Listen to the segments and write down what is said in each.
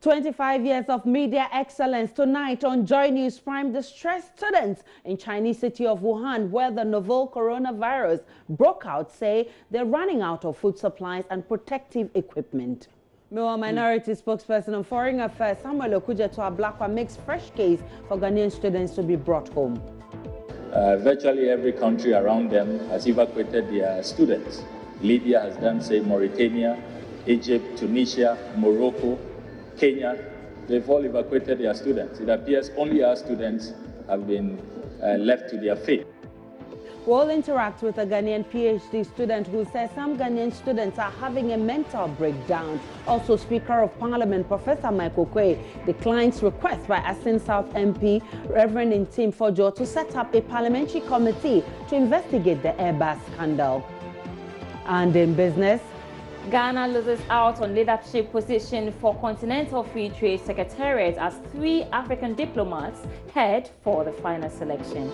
25 years of media excellence tonight on Joy News Prime. Distressed students in Chinese city of Wuhan, where the novel coronavirus broke out, say they're running out of food supplies and protective equipment. Meanwhile, Minority spokesperson on Foreign Affairs Samuel Okujeto Ablakwa makes fresh case for Ghanaian students to be brought home. Virtually every country around them has evacuated their students. Libya has done same, Mauritania, Egypt, Tunisia, Morocco, Kenya, they've all evacuated their students. It appears only our students have been left to their fate. We'll interact with a Ghanian PhD student who says some Ghanaian students are having a mental breakdown. Also, Speaker of Parliament Professor Michael Quay declines request by Asin South MP Reverend Ntim Fojo to set up a parliamentary committee to investigate the Airbus scandal. And in business, Ghana loses out on leadership position for Continental Free Trade Secretariat as 3 African diplomats head for the final selection.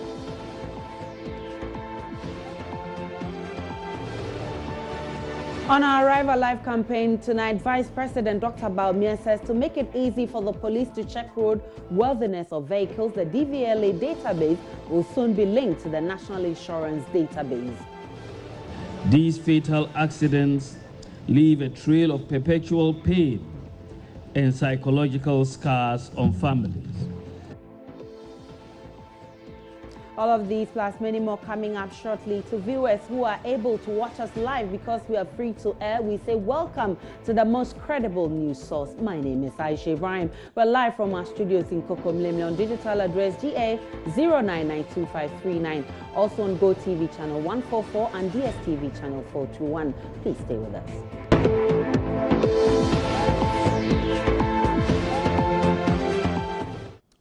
On our Arrive Alive campaign tonight, Vice President Dr. Baumia says to make it easy for the police to check road worthiness of vehicles, the DVLA database will soon be linked to the National Insurance Database. These fatal accidents leave a trail of perpetual pain and psychological scars on families. All of these plus many more coming up shortly. To viewers who are able to watch us live because we are free to air, we say welcome to the most credible news source. My name is Aisha Ibrahim. We're live from our studios in Kokomlemle on digital address GA 0992539. Also on Go TV channel 144 and DSTV channel 421. Please stay with us.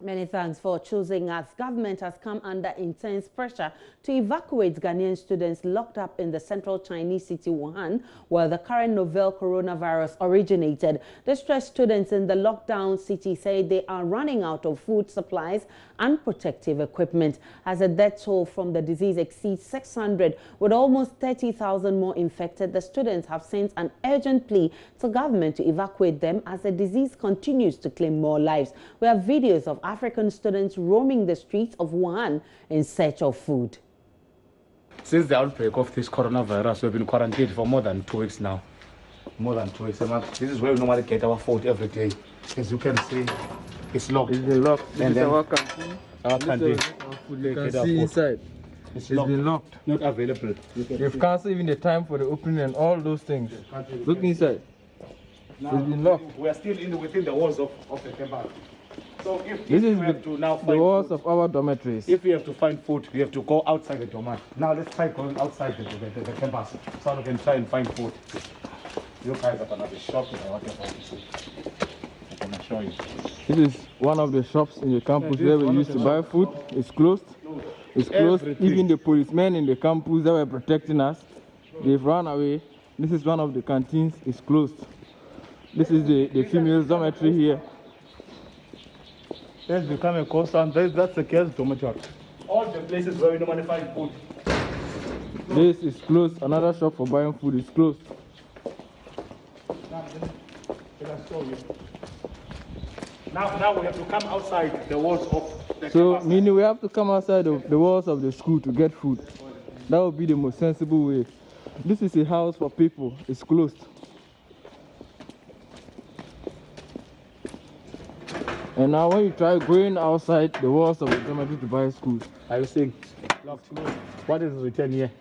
Many thanks for choosing us. Government has come under intense pressure to evacuate Ghanaian students locked up in the central Chinese city Wuhan, where the current novel coronavirus originated. Distressed students in the lockdown city say they are running out of food supplies and protective equipment. As the death toll from the disease exceeds 600, with almost 30,000 more infected, the students have sent an urgent plea to government to evacuate them as the disease continues to claim more lives. We have videos of African students roaming the streets of Wuhan in search of food. Since the outbreak of this coronavirus, we've been quarantined for more than 2 weeks now. More than 2 weeks a month. This is where we normally get our food every day. As you can see, it's locked. It's been locked. This is our canteen. Our canteen. You can see inside. It's been locked. Not available. You've cancelled even the time for the opening and all those things. Look inside. Now, it's been locked. We are still within the walls of the campus. So if This is we have to now the find walls food, of our dormitories. if we have to find food, we have to go outside the dormitory. Now let's try going outside the campus so we can try and find food. You guys are gonna be shocked with what you're going to see. I can assure you. This is one of the shops in the campus where we used to buy food. It's closed. It's closed. Everything. Even the policemen in the campus that were protecting us, they've run away. This is one of the canteens. It's closed. This is the female dormitory here. That's become a constant. That's the girls' dormitory. All the places where we normally find food. This is closed. Another shop for buying food is closed. Now we have to come outside the walls of the So, campus. meaning we have to come outside of the walls of the school to get food. That would be the most sensible way. This is a house for people. It's closed. And now when you try going outside the walls of the dormitory to buy food, Are you saying locked? What is written here?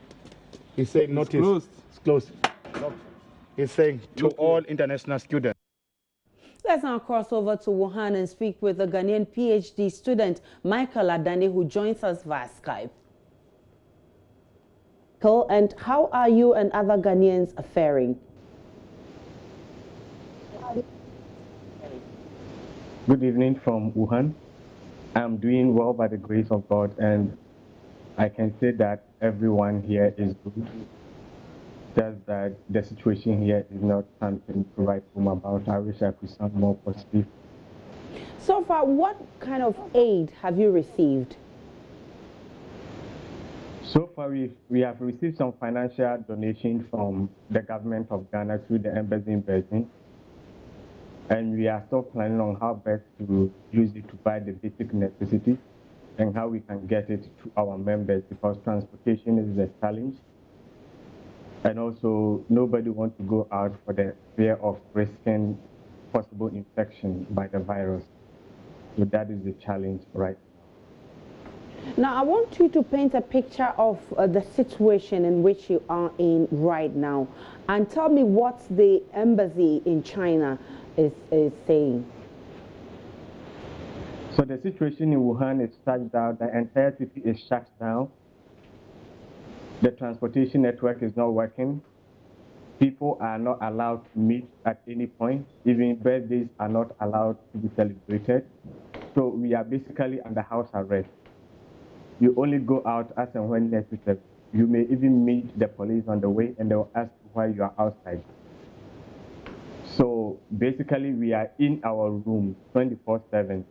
He's saying notice. closed. It's closed. Locked. He's saying to all international students. Let's now cross over to Wuhan and speak with the Ghanaian PhD student Michael Adani, who joins us via Skype. And how are you and other Ghanaians faring? Good evening from Wuhan. I'm doing well by the grace of God, and I can say that everyone here is good. Just that the situation here is not something to write home about. I wish I could sound more positive. So far, what kind of aid have you received? So far, we have received some financial donation from the government of Ghana through the embassy in Beijing. and we are still planning on how best to use it to buy the basic necessities and how we can get it to our members, because transportation is a challenge. And also, nobody wants to go out for the fear of risking possible infection by the virus. So that is the challenge right now. Now, I want you to paint a picture of the situation in which you are in right now, and tell me what the embassy in China is saying. So the situation in Wuhan is such that the entire city is shut down. The transportation network is not working. People are not allowed to meet at any point. Even birthdays are not allowed to be celebrated. So we are basically under house arrest. You only go out as and when necessary. You may even meet the police on the way and they'll ask you why you are outside. So basically we are in our room 24/7.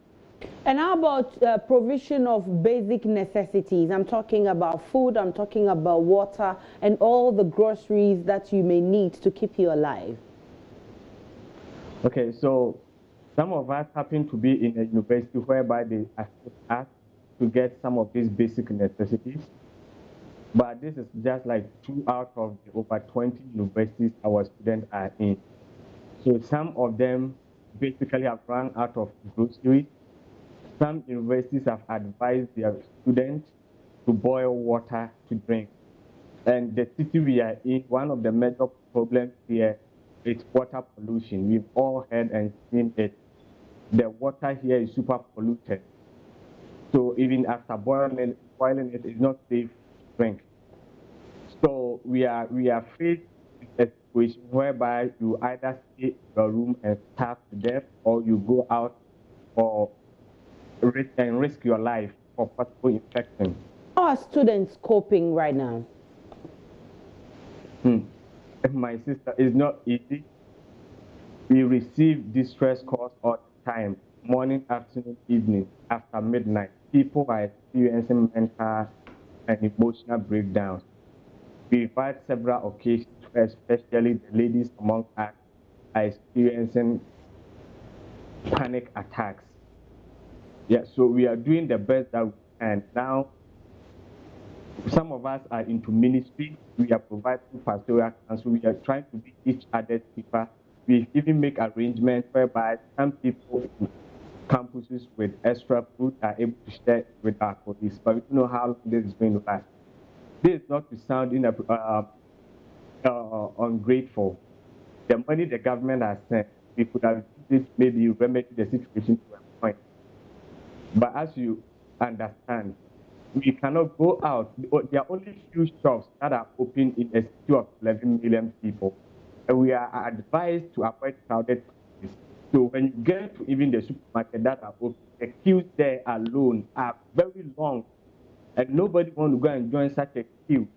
And how about provision of basic necessities? I'm talking about food, I'm talking about water, and all the groceries that you may need to keep you alive. Okay, so some of us happen to be in a university whereby they assist us to get some of these basic necessities. But this is just like 2 out of the over 20 universities our students are in. So some of them basically have run out of groceries. Some universities have advised their students to boil water to drink. And the city we are in, one of the major problems here is water pollution. We've all heard and seen it. The water here is super polluted. So even after boiling it is not safe to drink. So we are faced with a situation whereby you either stay in your room and starve to death, or you go out or risk your life for possible infection. How are students coping right now? My sister, it's not easy. We receive distress calls all the time, morning, afternoon, evening, after midnight. People are experiencing mental and emotional breakdowns. We've had several occasions where especially the ladies among us are experiencing panic attacks. Yeah, so we are doing the best that we can. Now, some of us are into ministry. We are providing pastoral counsel. We are trying to be each other's keeper. We even make arrangements whereby some people in campuses with extra food are able to share with our police. But we don't know how long this is going to last. This is not to sound ungrateful. The money the government has sent, we could have used it maybe remedy the situation to a point. But as you understand, we cannot go out. There are only few shops that are open in a city of 11 million people. And we are advised to avoid crowded places. So when you get to even the supermarket that are open, the queues there alone are very long. And nobody wants to go and join such a queue.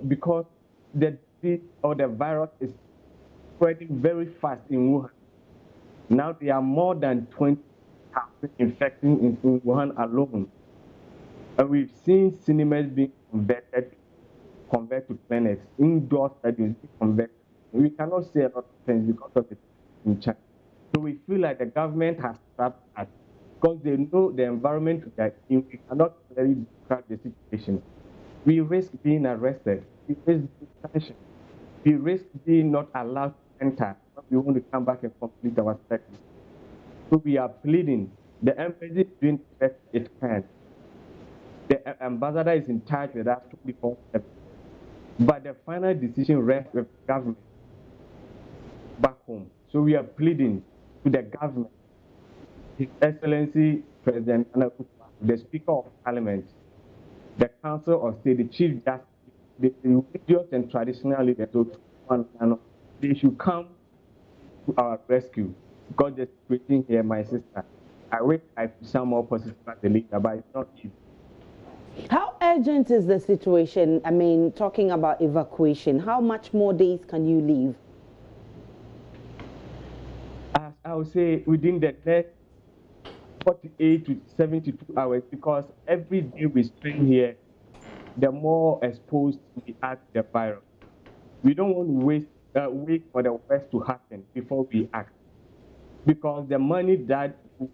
Because the disease or the virus is spreading very fast in Wuhan. Now there are more than 20,000 infections in Wuhan alone. And we've seen cinemas being converted to clinics, indoor stadiums being converted. We cannot say a lot of things because of it in China. So we feel like the government has trapped us because they know the environment that we cannot really describe the situation. We risk being arrested. We risk detention. We risk being not allowed to enter when we want to come back and complete our studies. So we are pleading. The embassy is doing the best it can. The ambassador is in charge with us 24/7. But the final decision rests with the government back home. So we are pleading to the government, His Excellency President Anakufa, the Speaker of Parliament, the Council of State, the Chief Justice, the religious and traditional leaders, they should come to our rescue. Because the situation here, my sister, I wish I could sound more positive at the leader, but it's not easy. How urgent is the situation? I mean, talking about evacuation, how much more days can you leave? As I would say, within the next 48 to 72 hours, because every day we spend here, the more exposed we are to the virus. We don't want to waste wait for the worst to happen before we act. Because the money that we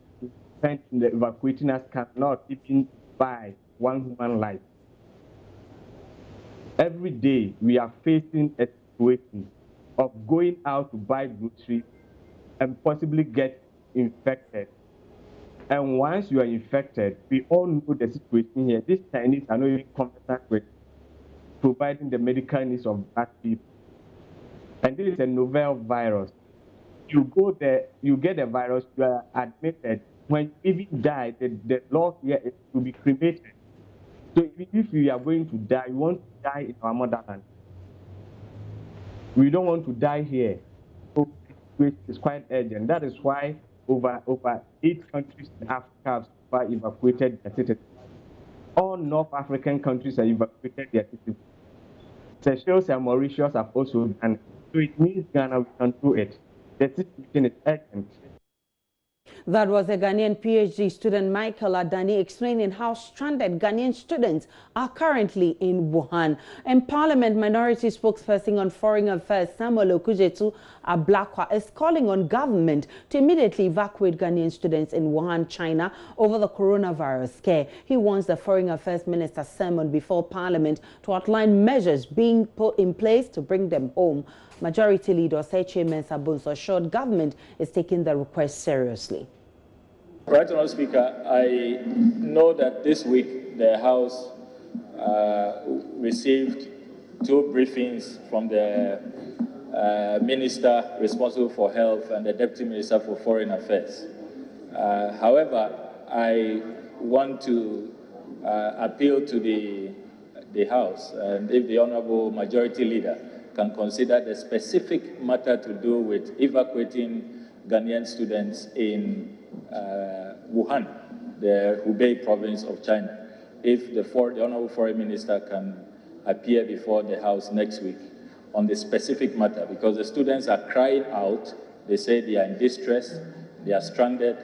spent in the evacuating us cannot even buy one human life. Every day we are facing a situation of going out to buy groceries and possibly get infected. And once you are infected, we all know the situation here. These Chinese are not even competent with providing the medical needs of black people. And this is a novel virus. You go there, you get the virus, you are admitted. When you even die, the law here is to be cremated. So if you are going to die, you want to die in our motherland. We don't want to die here. So it's quite urgent. That is why over 8 countries in Africa have evacuated their citizens. All North African countries have evacuated their citizens. Seychelles and Mauritius have also done it. So it means Ghana, we can do it. The situation is urgent. That was a Ghanaian PhD student, Michael Adani, explaining how stranded Ghanaian students are currently in Wuhan. And Parliament Minority Spokesperson on Foreign Affairs, Samuel Okujetu Ablakwa, is calling on government to immediately evacuate Ghanaian students in Wuhan, China, over the coronavirus scare. He wants the Foreign Affairs Minister summoned before Parliament to outline measures being put in place to bring them home. Majority Leader Seche Mensah Bonsu assured government is taking the request seriously. Right, Honourable Speaker, I know that this week the House received 2 briefings from the Minister responsible for Health and the Deputy Minister for Foreign Affairs. However, I want to appeal to the House, and if the Honourable Majority Leader can consider the specific matter to do with evacuating Ghanaian students in Wuhan, the Hubei province of China. If the Honourable Foreign Minister can appear before the House next week on the specific matter, because the students are crying out. They say they are in distress, they are stranded.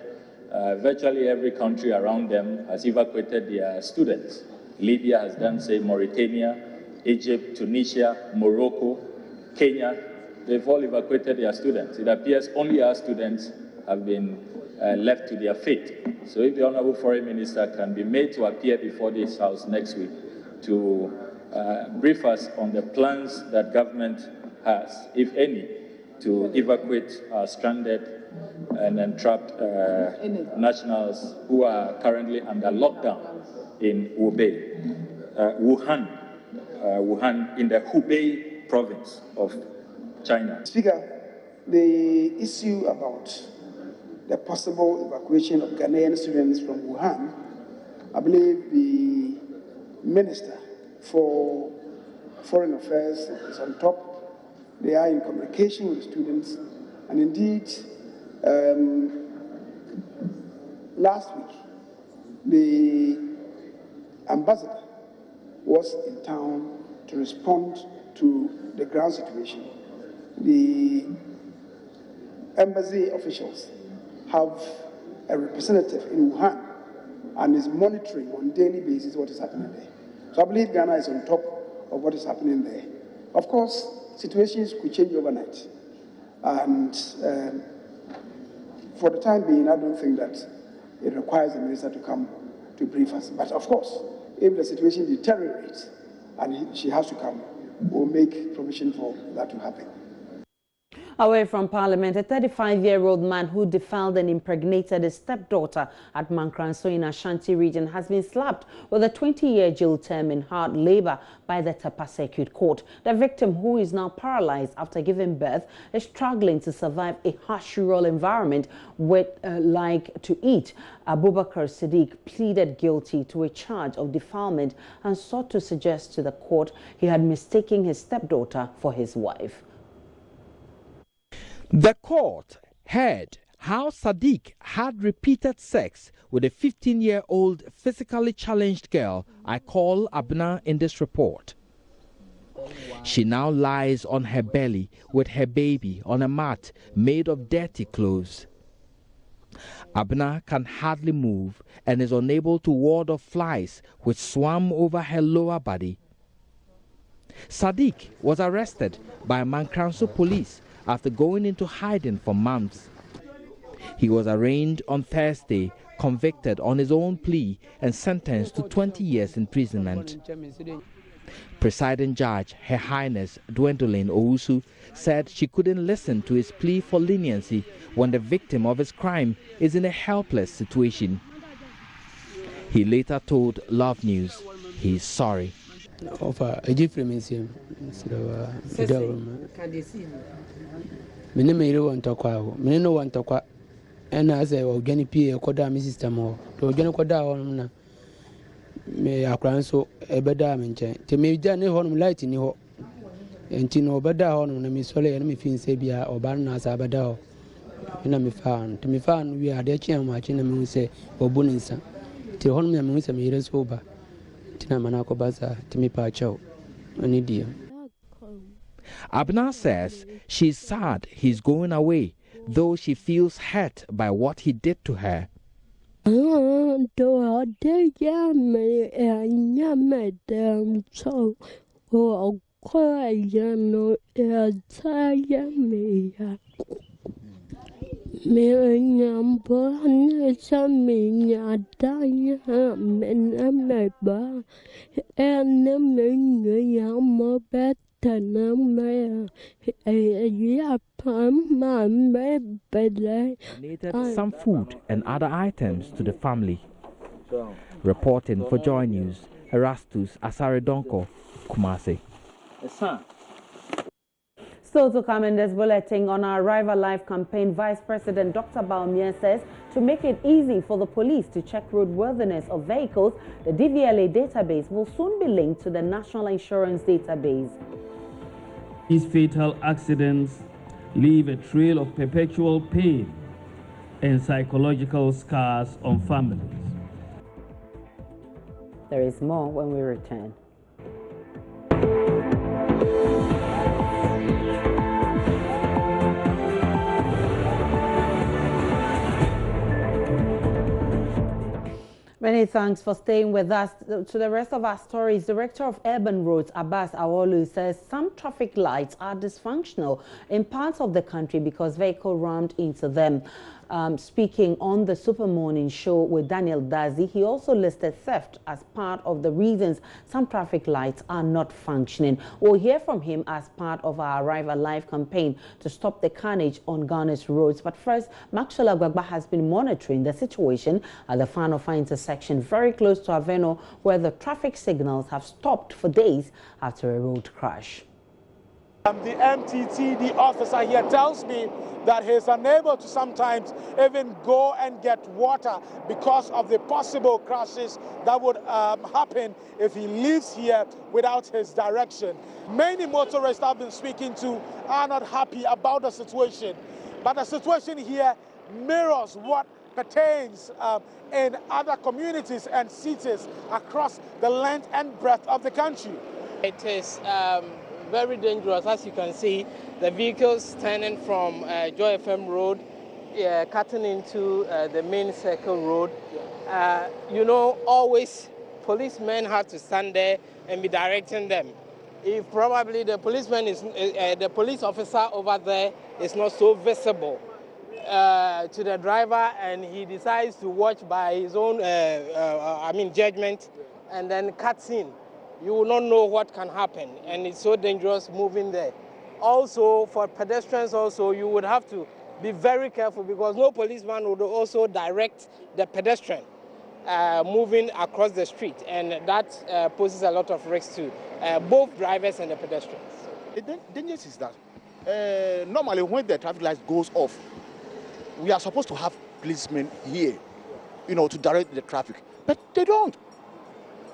Virtually every country around them has evacuated their students. Libya has done, say, Mauritania, Egypt, Tunisia, Morocco, Kenya. They've all evacuated their students. It appears only our students have been left to their fate. So if the Honourable Foreign Minister can be made to appear before this House next week to brief us on the plans that government has, if any, to evacuate our stranded and entrapped nationals who are currently under lockdown in Wuhan in the Hubei province of China. Speaker, the issue about the possible evacuation of Ghanaian students from Wuhan, I believe the Minister for Foreign Affairs is on top. They are in communication with students, and indeed, last week, the ambassador was in town to respond to the ground situation. The embassy officials have a representative in Wuhan and is monitoring on a daily basis what is happening there. So I believe Ghana is on top of what is happening there. Of course, situations could change overnight. And for the time being, I don't think that it requires the minister to come to brief us. But of course, if the situation deteriorates and she has to come, we'll make provision for that to happen. Away from Parliament, a 35-year-old man who defiled and impregnated his stepdaughter at Mankranso in Ashanti region has been slapped with a 20-year jail term in hard labor by the Tapa Circuit Court. The victim, who is now paralyzed after giving birth, is struggling to survive a harsh rural environment with like to eat. Abubakar Siddiq pleaded guilty to a charge of defilement and sought to suggest to the court he had mistaken his stepdaughter for his wife. The court heard how Sadiq had repeated sex with a 15-year-old physically challenged girl I call Abna in this report. She now lies on her belly with her baby on a mat made of dirty clothes. Abna can hardly move and is unable to ward off flies which swam over her lower body. Sadiq was arrested by Mankranso police after going into hiding for months. He was arraigned on Thursday, convicted on his own plea and sentenced to 20 years imprisonment. Presiding Judge Her Highness Gwendolyn Owusu said she couldn't listen to his plea for leniency when the victim of his crime is in a helpless situation. He later told Love News he is sorry. And as I was Ghanian PhD, my sister more. To Ghanian PhD, me akranso ebeda menche. Te me gya ne honum light ni ho. Enti no obeda honum na me sole na me fin se bia oba na asa abeda ho. Na me fan. Te me fan wi ade chi am achi na me se obu ni nsa. Te honum ya me se me yire so ba. Te na mana ko basa te me pa chao. Ani dia. Abna says she's sad he's going away, though she feels hurt by what he did to her. Donated some food and other items to the family. Reporting for Joy News, Erastus Asaredonko, Kumasi. Still to come in this bulletin, on our Arrive Alive campaign, Vice President Dr. Baumia says to make it easy for the police to check roadworthiness of vehicles, the DVLA database will soon be linked to the National Insurance Database. These fatal accidents leave a trail of perpetual pain and psychological scars on families. There is more when we return. Many thanks for staying with us. To the rest of our stories, Director of Urban Roads, Abbas Awolu, says some traffic lights are dysfunctional in parts of the country because vehicles rammed into them. Speaking on the Super Morning Show with Daniel Dazi, he also listed theft as part of the reasons some traffic lights are not functioning. We'll hear from him as part of our Arrive Alive campaign to stop the carnage on Ghana's roads. But first, Maxwell Agbagba has been monitoring the situation at the Fanofa intersection very close to Aveno, where the traffic signals have stopped for days after a road crash. The MTTD officer here tells me that he is unable to sometimes even go and get water because of the possible crashes that would happen if he leaves here without his direction. Many motorists I've been speaking to are not happy about the situation, but the situation here mirrors what pertains in other communities and cities across the length and breadth of the country. It is very dangerous. As you can see, the vehicles turning from Joy FM Road, cutting into the main circle road. You know, always policemen have to stand there and be directing them. If probably the policeman is, the police officer over there is not so visible to the driver, and he decides to watch by his own, judgment, and then cuts in, you will not know what can happen, and it's so dangerous moving there. Also, for pedestrians also, you would have to be very careful because no policeman would also direct the pedestrian moving across the street, and that poses a lot of risk to both drivers and the pedestrians. The danger is that normally when the traffic light goes off, we are supposed to have policemen here, to direct the traffic, but they don't.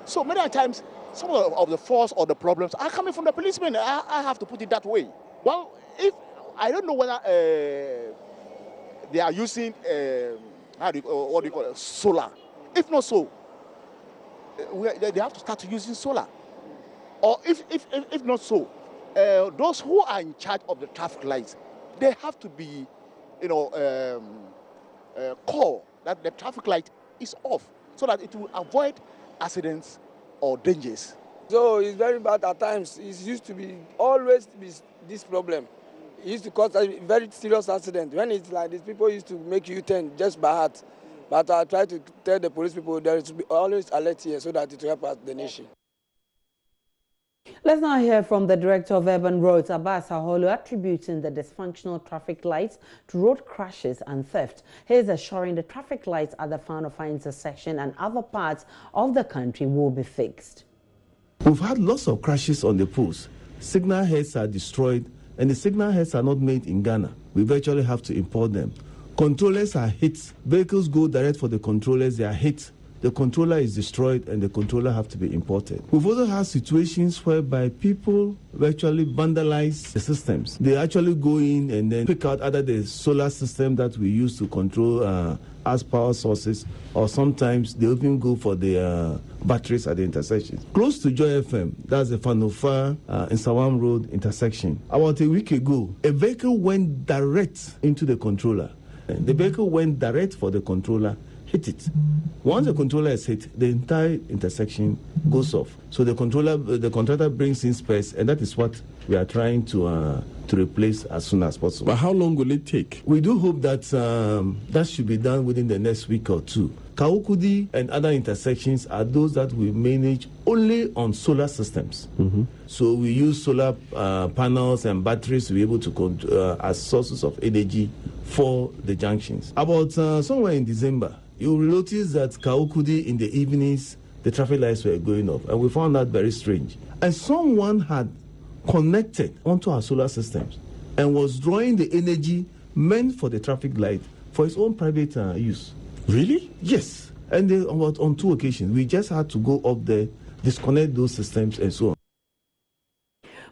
So many times, some of the force or the problems are coming from the policemen. I have to put it that way. Well, if I don't know whether they are using what do you call it, solar. If not so, they have to start using solar. Or if not so, those who are in charge of the traffic lights, they have to be, call that the traffic light is off so that it will avoid accidents or dangers So it's very bad at times. It used to be always be this problem. It used to cause a very serious accident. When it's like this, people used to make U-turn just by heart. But I try to tell the police people there is always alert here so that it will help us, the nation. Let's now hear from the Director of Urban Roads, Abbas Aholu, attributing the dysfunctional traffic lights to road crashes and theft. He is assuring the traffic lights at the Fanofa intersection and other parts of the country will be fixed. We've had lots of crashes on the poles. Signal heads are destroyed, and the signal heads are not made in Ghana. We virtually have to import them. Controllers are hit. Vehicles go direct for the controllers, they are hit. The controller is destroyed and the controller have to be imported. We've also had situations whereby people virtually vandalize the systems. They actually go in and then pick out either the solar system that we use to control as power sources, or sometimes they even go for the batteries at the intersections. Close to Joy FM, that's the Fanofa in Sawam Road intersection. About a week ago, a vehicle went direct into the controller. The vehicle went direct for the controller, hit it. Once the controller is hit, the entire intersection goes off. So the contractor brings in spares, and that is what we are trying to replace as soon as possible. But how long will it take? We do hope that that should be done within the next week or two. Kaukudi and other intersections are those that we manage only on solar systems. So we use solar panels and batteries to be able to as sources of energy for the junctions. About somewhere in December, you will notice that Kaukudi in the evenings, the traffic lights were going off, and we found that very strange. And someone had connected onto our solar systems and was drawing the energy meant for the traffic light for his own private use. Really? Yes. And on 2 occasions, we just had to go up there, disconnect those systems and so on.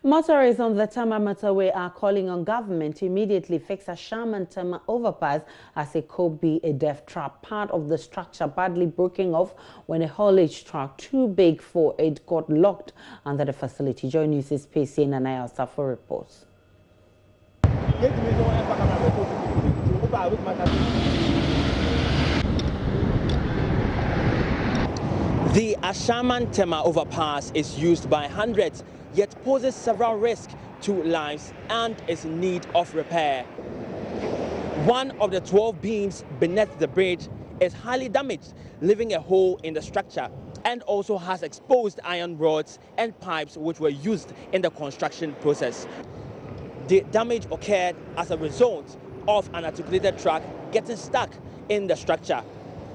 Motorists on the Tama motorway are calling on government to immediately fix a Shaman Tama overpass as it could be a death trap. Part of the structure badly broken off when a haulage truck too big for it got locked under the facility. Joy News' PC and Anaya Safo reports. The Ashaman Tema overpass is used by hundreds, yet poses several risks to lives and is in need of repair. One of the 12 beams beneath the bridge is highly damaged, leaving a hole in the structure, and also has exposed iron rods and pipes which were used in the construction process. The damage occurred as a result of an articulated truck getting stuck in the structure.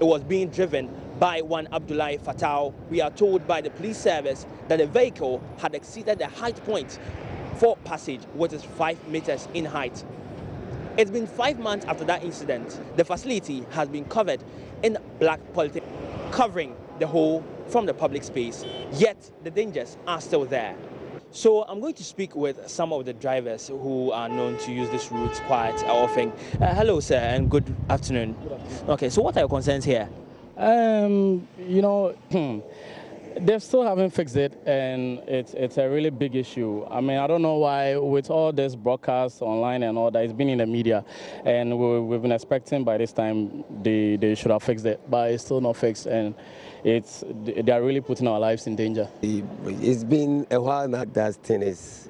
It was being driven by one Abdullahi Fatal. We are told by the police service that the vehicle had exceeded the height point for passage, which is 5 meters in height. It's been 5 months after that incident. The facility has been covered in black polythene, covering the whole from the public space, yet the dangers are still there. So I'm going to speak with some of the drivers who are known to use this route quite often. Hello, sir, and good afternoon. Okay, so what are your concerns here? You know, they still haven't fixed it, and it's a really big issue. I mean, I don't know why, with all this broadcast online and all that, it's been in the media, and we've been expecting by this time they should have fixed it, but it's still not fixed, and they are really putting our lives in danger. It's been a while now that thing is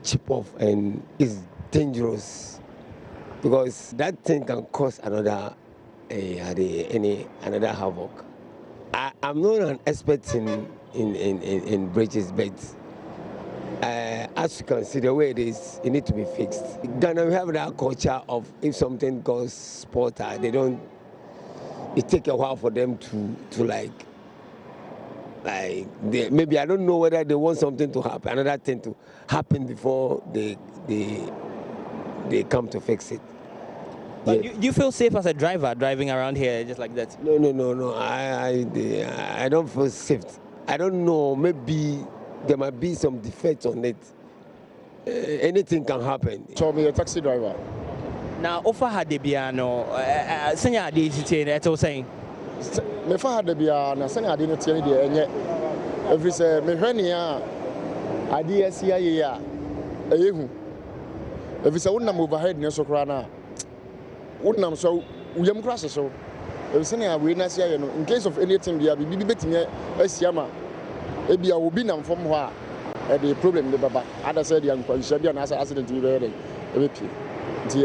chip off and it's dangerous, because that thing can cause another havoc. I'm not an expert in bridges, but as you can see the way it is, it needs to be fixed. Ghana, we have that culture of if something goes spotter, it takes a while for them to maybe I don't know whether they want something to happen, another thing to happen before they come to fix it. But do you feel safe as a driver driving around here just like that? No. I don't feel safe. I don't know. Maybe there might be some defects on it. Anything can happen. So I'm a taxi driver. Now, offer had the piano. Senya DGT. That's all saying. Me fa had the piano. Senya didn't tell you the every say me hwenia. Idea sia ya. Eyehu. Every say wonna move ahead ne so kra na. Wouldn't so we crash so. In case of anything, we are betting Siama Ebia will be nam from where the problem the baba. Other said young should be an accident in the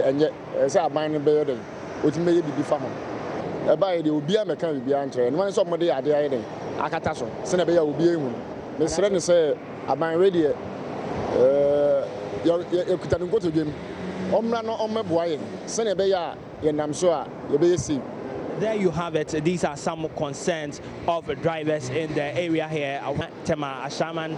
and yet, as I mind the building, which may be farmer. By the Ubia mechanic be answered, and when somebody at the idea, Akataso, Senator will be able. Miss Renner say, I mind ready. You couldn't go to him. Omrano on my boy, Senator, and I'm sure you'll be see. There you have it. These are some concerns of drivers in the area here, Tema Ashaman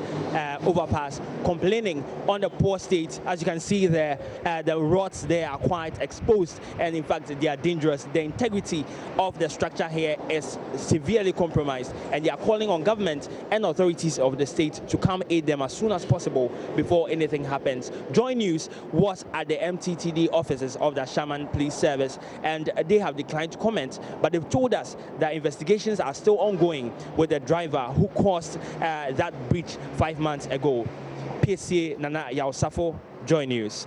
Overpass, complaining on the poor state. As you can see there, the roads there are quite exposed, and in fact they are dangerous. The integrity of the structure here is severely compromised, and they are calling on government and authorities of the state to come aid them as soon as possible before anything happens. Joy News was at the MTTD offices of the Ashaman Police Service, and they have declined to comment. But they've told us that investigations are still ongoing with the driver who caused that breach 5 months ago. PSA Nana Yaosafo, Joy News.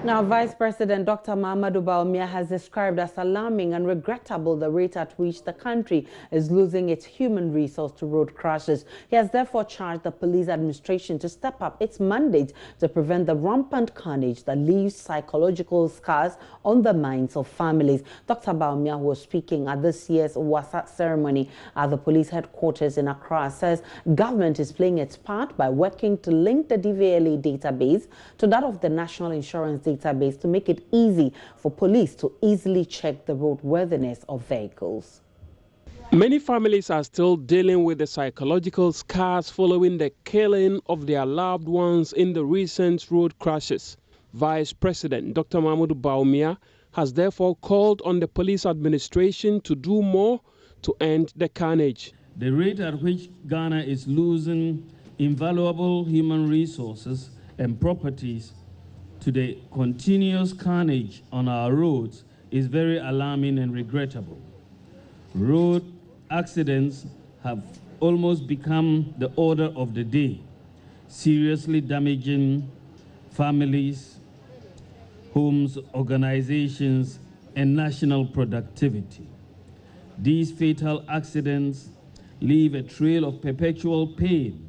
Now, Vice President Dr. Mahamudu Bawumia has described as alarming and regrettable the rate at which the country is losing its human resource to road crashes. He has therefore charged the police administration to step up its mandate to prevent the rampant carnage that leaves psychological scars on the minds of families. Dr. Bawumia, who was speaking at this year's Wasat ceremony at the police headquarters in Accra, says government is playing its part by working to link the DVLA database to that of the National Insurance database to make it easy for police to easily check the roadworthiness of vehicles. Many families are still dealing with the psychological scars following the killing of their loved ones in the recent road crashes. Vice President Dr. Mahamudu Bawumia has therefore called on the police administration to do more to end the carnage. The rate at which Ghana is losing invaluable human resources and properties to the continuous carnage on our roads is very alarming and regrettable. Road accidents have almost become the order of the day, seriously damaging families, homes, organizations, and national productivity. These fatal accidents leave a trail of perpetual pain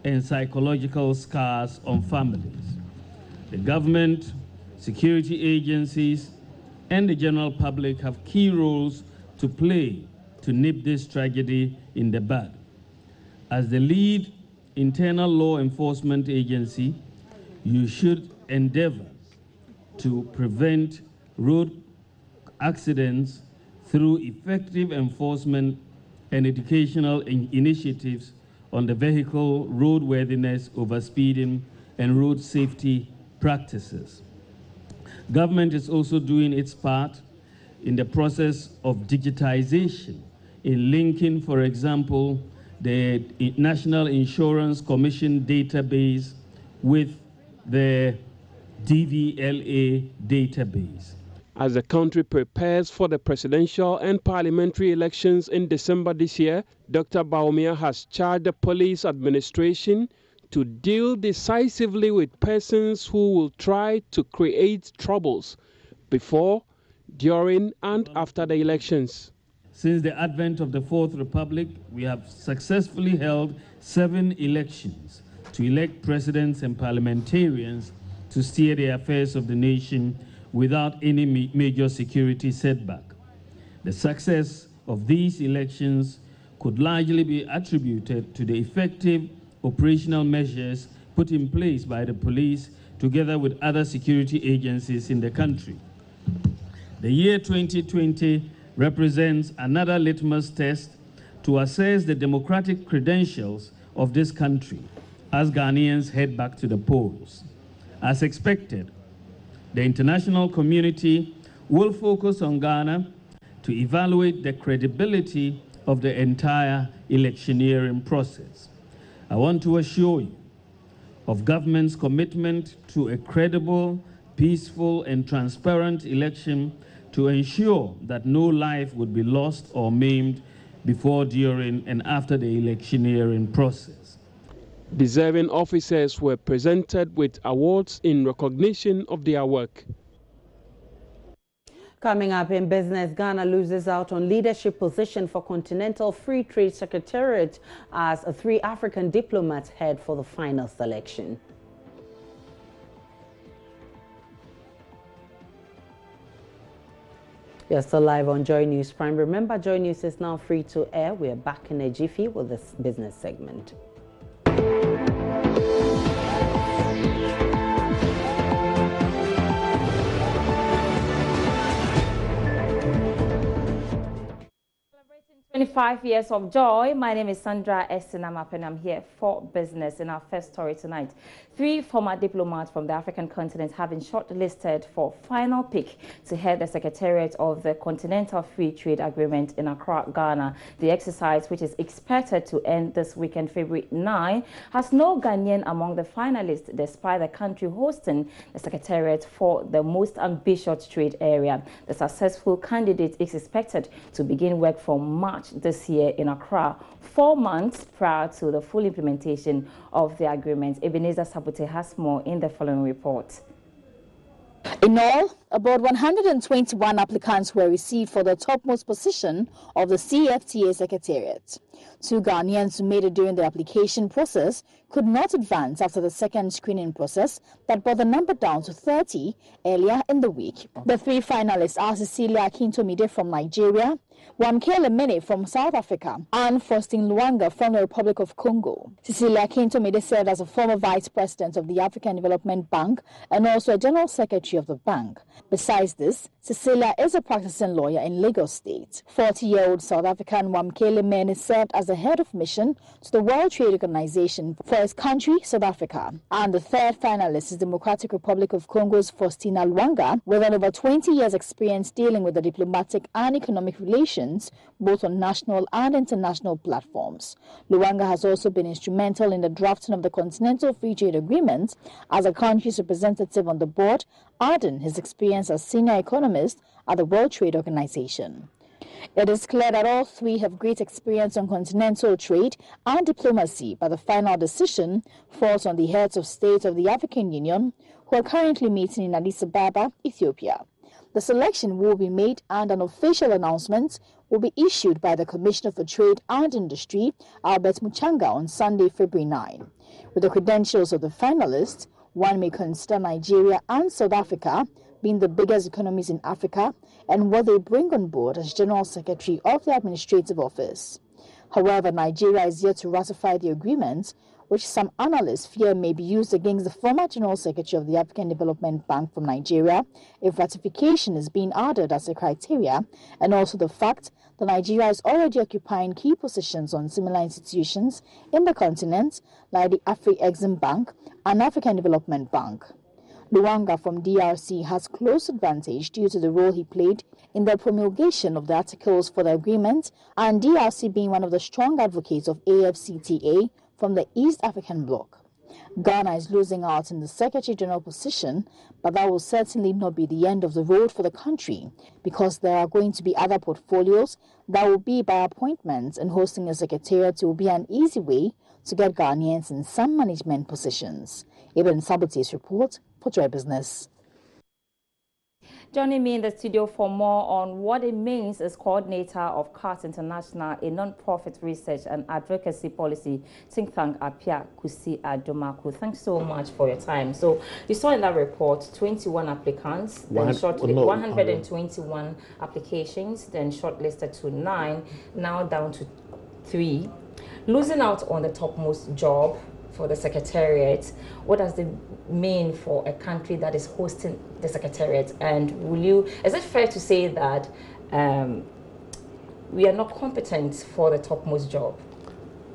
and psychological scars on families. The government, security agencies, and the general public have key roles to play to nip this tragedy in the bud. As the lead internal law enforcement agency, you should endeavor to prevent road accidents through effective enforcement and educational initiatives on the vehicle roadworthiness, overspeeding, and road safety practices. Government is also doing its part in the process of digitization in linking, for example, the National Insurance Commission database with the DVLA database. As the country prepares for the presidential and parliamentary elections in December this year, Dr. Bawumia has charged the police administration to deal decisively with persons who will try to create troubles before, during, and after the elections. Since the advent of the Fourth Republic, we have successfully held 7 elections to elect presidents and parliamentarians to steer the affairs of the nation without any major security setback. The success of these elections could largely be attributed to the effective operational measures put in place by the police together with other security agencies in the country. The year 2020 represents another litmus test to assess the democratic credentials of this country as Ghanaians head back to the polls. As expected, the international community will focus on Ghana to evaluate the credibility of the entire electioneering process. I want to assure you of government's commitment to a credible, peaceful, and transparent election to ensure that no life would be lost or maimed before, during, and after the electioneering process. Deserving officers were presented with awards in recognition of their work. Coming up in business, Ghana loses out on leadership position for Continental Free Trade Secretariat as 3 African diplomats head for the final selection. You're still live on Joy News Prime. Remember, Joy News is now free to air. We are back in a jiffy with this business segment. Celebrating 25 years of joy. My name is Sandra Esinamap and I'm here for business. In our first story tonight, 3 former diplomats from the African continent have been shortlisted for final pick to head the Secretariat of the Continental Free Trade Agreement in Accra, Ghana. The exercise, which is expected to end this weekend, February 9, has no Ghanaian among the finalists, despite the country hosting the Secretariat for the most ambitious trade area. The successful candidate is expected to begin work from March this year in Accra, 4 months prior to the full implementation of the agreement. Ebenezer Sabute has more in the following report. In all, about 121 applicants were received for the topmost position of the CFTA Secretariat. 2 Ghanaians who made it during the application process could not advance after the second screening process that brought the number down to 30 earlier in the week. The 3 finalists are Cecilia Akintomide from Nigeria, Wamkele Mene from South Africa, and Faustin Luanga from the Republic of Congo. Cecilia Akintomide served as a former vice president of the African Development Bank and also a general secretary of the bank. Besides this, Cecilia is a practicing lawyer in Lagos State. 40-year-old South African Wamkele Mene served as the head of mission to the World Trade Organization for his country, South Africa. And the 3rd finalist is Democratic Republic of Congo's Faustina Luanga, with an over 20 years experience dealing with the diplomatic and economic relations, both on national and international platforms. Luanga has also been instrumental in the drafting of the Continental Free Trade Agreement as a country's representative on the board, adding his experience as senior economist at the World Trade Organization. It is clear that all 3 have great experience on continental trade and diplomacy, but the final decision falls on the heads of state of the African Union, who are currently meeting in Addis Ababa, Ethiopia. The selection will be made and an official announcement will be issued by the Commissioner for Trade and Industry, Albert Muchanga, on Sunday, February 9. With the credentials of the finalists, one may consider Nigeria and South Africa being the biggest economies in Africa and what they bring on board as General Secretary of the Administrative Office. However, Nigeria is yet to ratify the agreement, which some analysts fear may be used against the former General Secretary of the African Development Bank from Nigeria if ratification is being added as a criteria, and also the fact that Nigeria is already occupying key positions on similar institutions in the continent, like the Afri-Exim Bank and African Development Bank. Luanga from DRC has close advantage due to the role he played in the promulgation of the articles for the agreement, and DRC being one of the strong advocates of AFCTA from the East African bloc. Ghana is losing out in the Secretary General position, but that will certainly not be the end of the road for the country, because there are going to be other portfolios that will be by appointment, and hosting a secretariat will be an easy way to get Ghanaians in some management positions. Ibn Sabute's report for Joy Business. Joining me in the studio for more on what it means as coordinator of CART International, a non-profit research and advocacy policy think tank, Apia Kusi Adomaku. Thanks so much for your time. So you saw in that report 21 applicants, then 121 applications, then shortlisted to 9, now down to 3. Losing out on the topmost job for the Secretariat, what does it mean for a country that is hosting the Secretariat? And is it fair to say that we are not competent for the topmost job?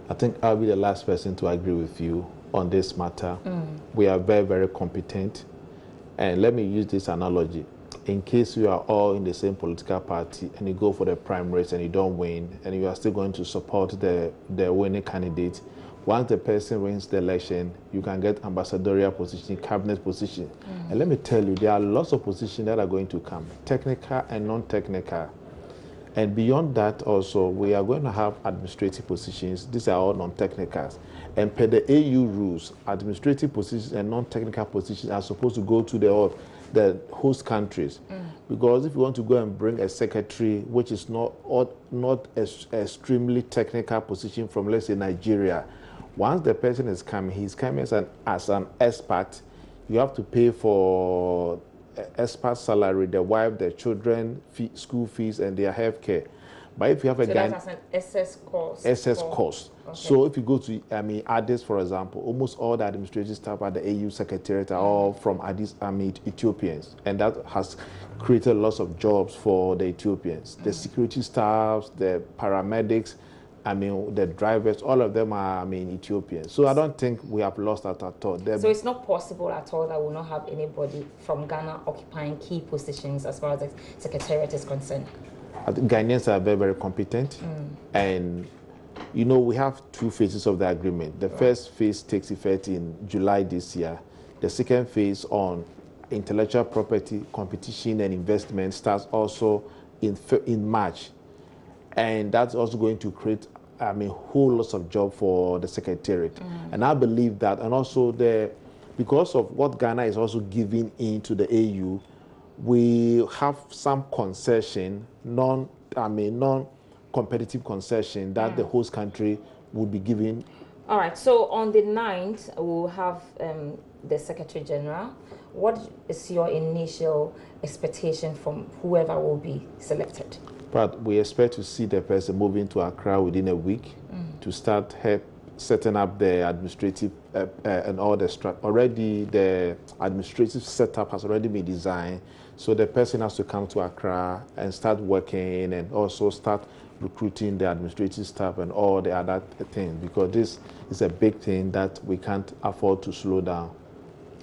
I think I'll be the last person to agree with you on this matter. We are very, very competent. And let me use this analogy. In case you are all in the same political party and you go for the primaries and you don't win, and you are still going to support the winning candidate, once the person wins the election, you can get ambassadorial position, cabinet position. And let me tell you, there are lots of positions that are going to come, technical and non-technical. And beyond that also, we are going to have administrative positions. These are all non-technicals. And per the AU rules, administrative positions and non-technical positions are supposed to go to the host countries. Because if you want to go and bring a secretary, which is not an extremely technical position from, let's say, Nigeria, once the person is coming, he's coming as an expert. You have to pay for expert salary, the wife, the children, school fees, and their health care. But if you have a guy, that's an SS cost. SS cost. Okay. So if you go to, Addis, for example, almost all the administrative staff at the AU Secretariat are all from Addis, Ethiopians, and that has created lots of jobs for the Ethiopians. The security staffs, the paramedics, the drivers, all of them are, Ethiopians. So I don't think we have lost that at all. So it's not possible at all that we'll not have anybody from Ghana occupying key positions as far as the Secretariat is concerned? I think Ghanaians are very, very competent. And, we have two phases of the agreement. The first phase takes effect in July this year. The second phase on intellectual property, competition and investment starts also in March. And that's also going to create whole lots of jobs for the Secretariat. And I believe that, and also because of what Ghana is also giving into the AU, we have some concession, non-competitive concession that the host country would be giving. All right, so on the 9th, we'll have the Secretary General. What is your initial expectation from whoever will be selected? But we expect to see the person moving to Accra within a week to start setting up the administrative and all the structure. Already the administrative setup has already been designed, so the person has to come to Accra and start working and also start recruiting the administrative staff and all the other things, because this is a big thing that we can't afford to slow down.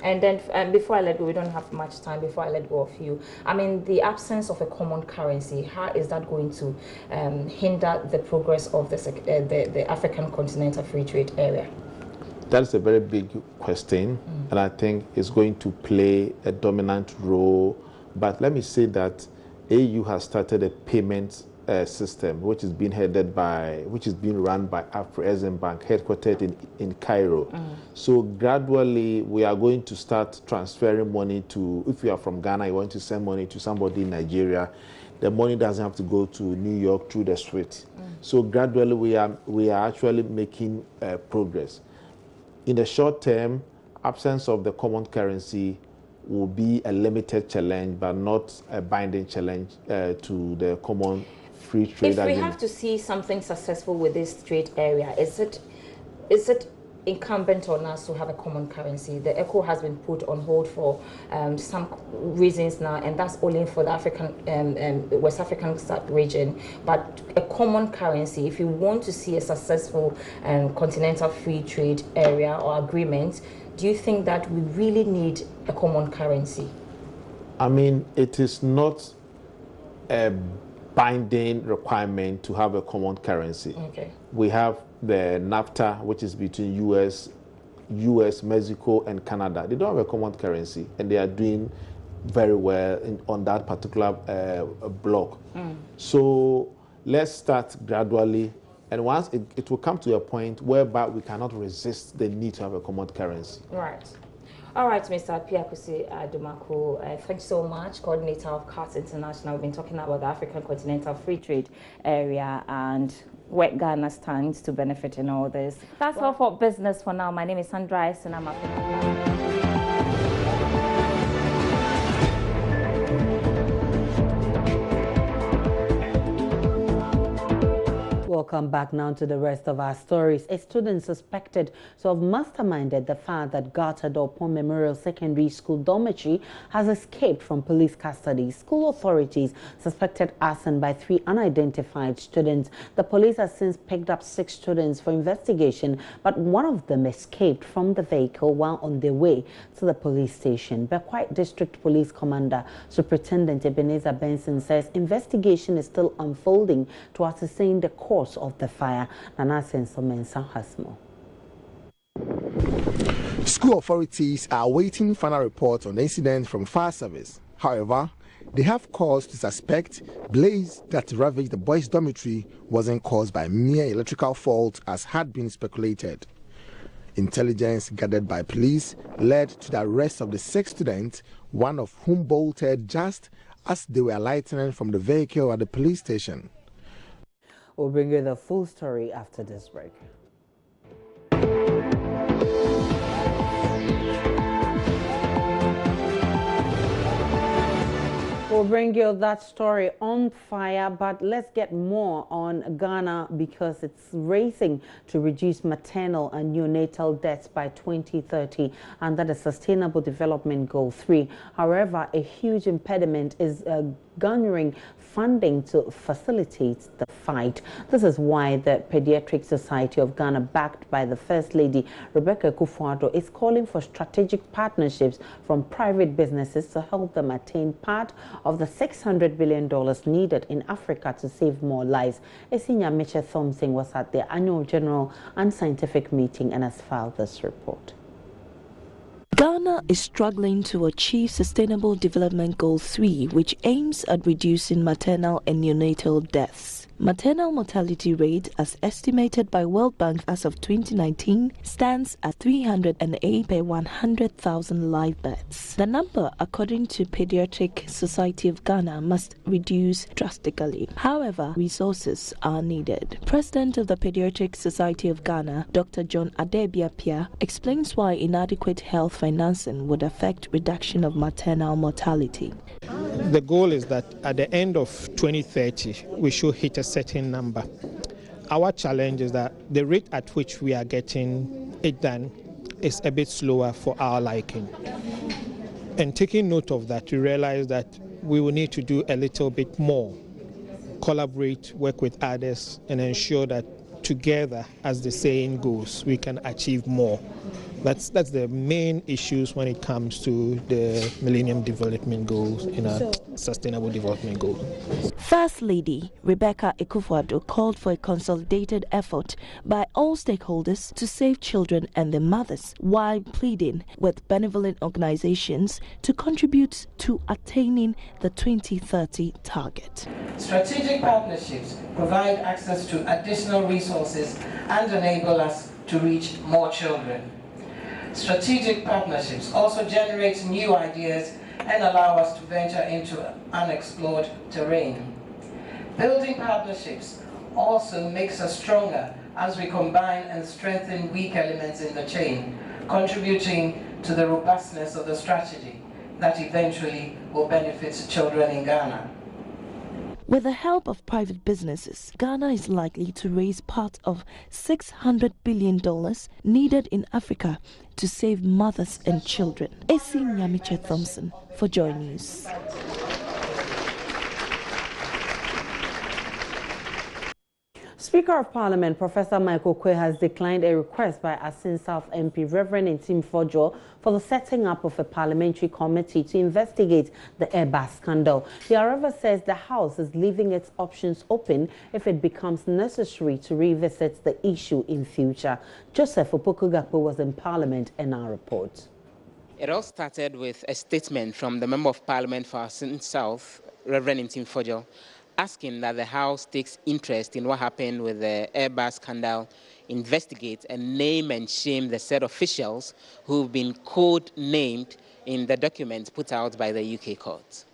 And then before I let go, we don't have much time before I let go of you. The absence of a common currency, how is that going to hinder the progress of the African Continental Free Trade Area? That's a very big question, and I think it's going to play a dominant role. But let me say that AU has started a payment system, which is being run by Afro-Asian Bank, headquartered in Cairo. So gradually, we are going to start transferring money to, if you are from Ghana, you want to send money to somebody in Nigeria, the money doesn't have to go to New York through the SWIFT. So gradually, we are actually making progress. In the short term, absence of the common currency will be a limited challenge, but not a binding challenge to the common free trade agreement. If we have to see something successful with this trade area, is it incumbent on us to have a common currency? The ECO has been put on hold for some reasons now, and that's only for the African West African region. But a common currency, if you want to see a successful continental free trade area or agreement, do you think that we really need a common currency? It is not a binding requirement to have a common currency. Okay. We have the NAFTA, which is between US, Mexico, and Canada. They don't have a common currency, and they are doing very well on that particular block. So let's start gradually, and once it will come to a point whereby we cannot resist the need to have a common currency. Right. All right, Mr. Piakusi Dumako, thank you so much, coordinator of CART International. We've been talking about the African Continental Free Trade Area and where Ghana stands to benefit in all this. That's all for business for now. My name is Sandra Essenama. Welcome back now to the rest of our stories. A student suspected to have masterminded the fire that gutted Opon Memorial Secondary School dormitory has escaped from police custody. School authorities suspected arson by 3 unidentified students. The police has since picked up 6 students for investigation, but one of them escaped from the vehicle while on their way to the police station. Bekwai District Police Commander Superintendent Ebenezer Benson says investigation is still unfolding to ascertain the cause of the fire. Nana Senso Mensa has more. School authorities are awaiting final reports on the incident from fire service. However, they have cause to suspect blaze that ravaged the boys' dormitory wasn't caused by mere electrical fault as had been speculated. Intelligence gathered by police led to the arrest of the 6 students, one of whom bolted just as they were alighting from the vehicle at the police station. We'll bring you the full story after this break. We'll bring you that story on fire, but let's get more on Ghana because it's racing to reduce maternal and neonatal deaths by 2030, and that is Sustainable Development Goal 3. However, a huge impediment is garnering funding to facilitate the fight. This is why the Pediatric Society of Ghana, backed by the First Lady, Rebecca Akufo-Addo, is calling for strategic partnerships from private businesses to help them attain part of the $600 billion needed in Africa to save more lives. Esinya Mitchell Thompson was at the annual general and scientific meeting and has filed this report. Ghana is struggling to achieve Sustainable Development Goal 3, which aims at reducing maternal and neonatal deaths. Maternal mortality rate, as estimated by World Bank as of 2019, stands at 308 per 100,000 live births. The number, according to Pediatric Society of Ghana, must reduce drastically. However, resources are needed. President of the Pediatric Society of Ghana, Dr. John Adebiapia, explains why inadequate health financing would affect reduction of maternal mortality. The goal is that at the end of 2030, we should hit a certain number. Our challenge is that the rate at which we are getting it done is a bit slower for our liking. And taking note of that, we realize that we will need to do a little bit more, collaborate, work with others, and ensure that together, as the saying goes, we can achieve more. That's the main issues when it comes to the Millennium Development Goals in a Sustainable Development Goal. First Lady Rebecca Akufo-Addo called for a consolidated effort by all stakeholders to save children and their mothers, while pleading with benevolent organizations to contribute to attaining the 2030 target. Strategic partnerships provide access to additional resources and enable us to reach more children. Strategic partnerships also generate new ideas and allow us to venture into unexplored terrain. Building partnerships also makes us stronger as we combine and strengthen weak elements in the chain, contributing to the robustness of the strategy that eventually will benefit children in Ghana. With the help of private businesses, Ghana is likely to raise part of $600 billion needed in Africa to save mothers and children. Esinya Mitchell Thompson for Joy News. Speaker of Parliament Professor Michael Quay has declined a request by Asin South MP Reverend Ntim Fojo for the setting up of a parliamentary committee to investigate the Airbus scandal. He, however, says the House is leaving its options open if it becomes necessary to revisit the issue in future. Joseph Opoku-Gakpo was in Parliament in our report. It all started with a statement from the Member of Parliament for Asin South, Reverend Ntim Fojo, asking that the House takes interest in what happened with the Airbus scandal, investigate and name and shame the said officials who've been code-named in the documents put out by the UK court.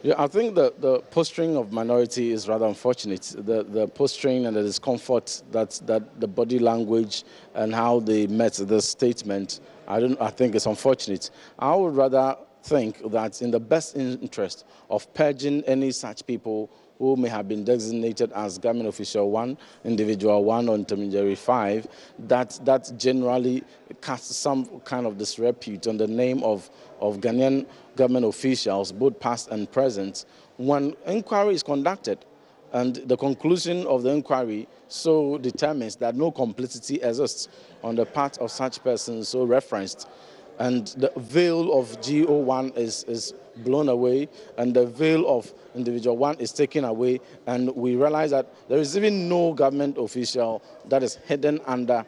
Yeah, I think the posturing of minority is rather unfortunate. The posturing and the discomfort that the body language and how they met the statement, I think it's unfortunate. I would rather think that in the best interest of purging any such people who may have been designated as government official 1, individual 1, or intermediary 5, that generally casts some kind of disrepute on the name of Ghanaian government officials, both past and present, when inquiry is conducted. And the conclusion of the inquiry so determines that no complicity exists on the part of such persons so referenced. And the veil of GO1 is blown away, and the veil of individual 1 is taken away, and we realize that there is even no government official that is hidden under,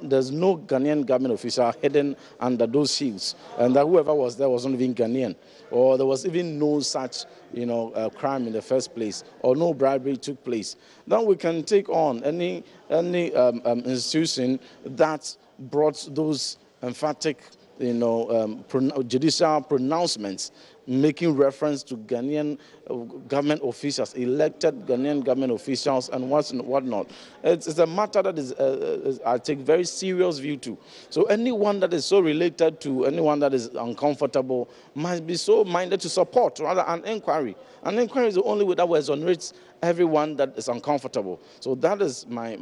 there's no Ghanaian government official hidden under those shields, and that whoever was there was not even Ghanaian, or there was even no such crime in the first place, or no bribery took place. Then we can take on any institution that brought those emphatic judicial pronouncements making reference to Ghanaian government officials, elected Ghanaian government officials, and whatnot. It's a matter that is I take very serious view to. So anyone that is so related to anyone that is uncomfortable must be so minded to support rather an inquiry. An inquiry is the only way that will exonerate everyone that is uncomfortable. So that is my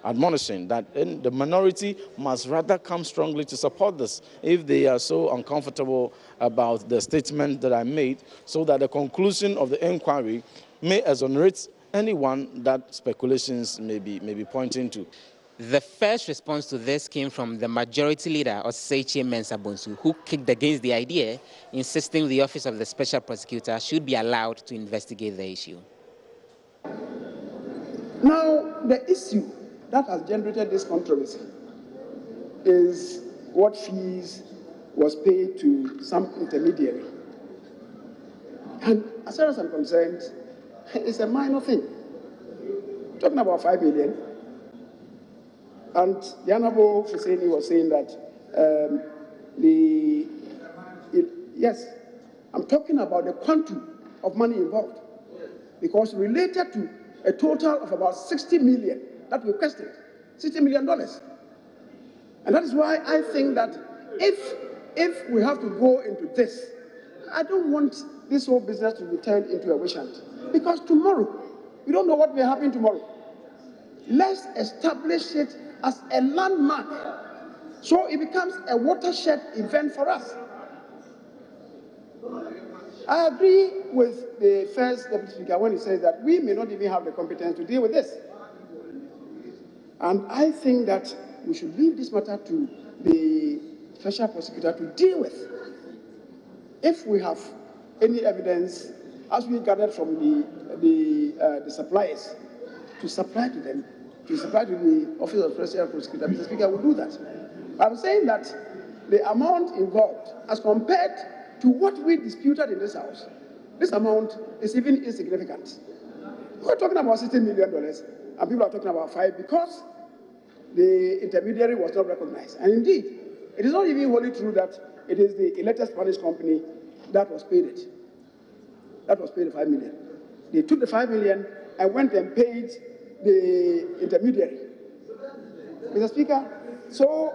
admonition, that the minority must rather come strongly to support this if they are so uncomfortable about the statement that I made, so that the conclusion of the inquiry may exonerate anyone that speculations may be pointing to. The first response to this came from the majority leader, Oseiche Mensah Bonsu, who kicked against the idea, insisting the Office of the Special Prosecutor should be allowed to investigate the issue. Now, the issue that has generated this controversy is what fees was paid to some intermediary. And as far as I'm concerned, it's a minor thing. We're talking about 5 million. And the Honorable Fuseni was saying that yes, I'm talking about the quantum of money involved, because related to a total of about 60 million that we requested, $60 million. And that is why I think that if we have to go into this, I don't want this whole business to be turned into a witch hunt, because tomorrow, we don't know what will happen tomorrow. Let's establish it as a landmark, so it becomes a watershed event for us. I agree with the first Deputy Speaker when he says that we may not even have the competence to deal with this. And I think that we should leave this matter to the Special Prosecutor to deal with. If we have any evidence, as we gathered from the suppliers, to supply to them, to supply to the Office of the Special Prosecutor, Mr. Speaker will do that. I'm saying that the amount involved, as compared to what we disputed in this House, this amount is even insignificant. We're talking about $60 million, and people are talking about 5 because the intermediary was not recognized. And indeed, it is not even wholly true that it is the elected Spanish company that was paid it. That was paid the 5 million. They took the 5 million and went and paid the intermediary. Mr. Speaker, so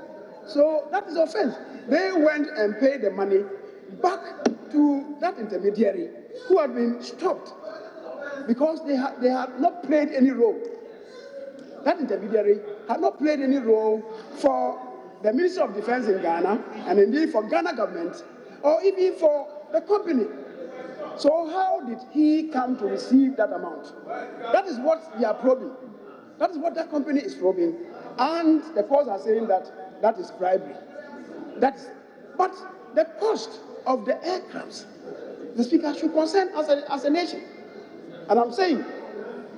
that is offense. They went and paid the money back to that intermediary who had been stopped because they had not played any role. That intermediary had not played any role for the Ministry of Defense in Ghana, and indeed for Ghana government, or even for the company. So how did he come to receive that amount? That is what they are probing. That is what that company is probing. And the courts are saying that that is bribery. But the cost of the aircrafts, the Speaker, should concern us as a nation. And I'm saying,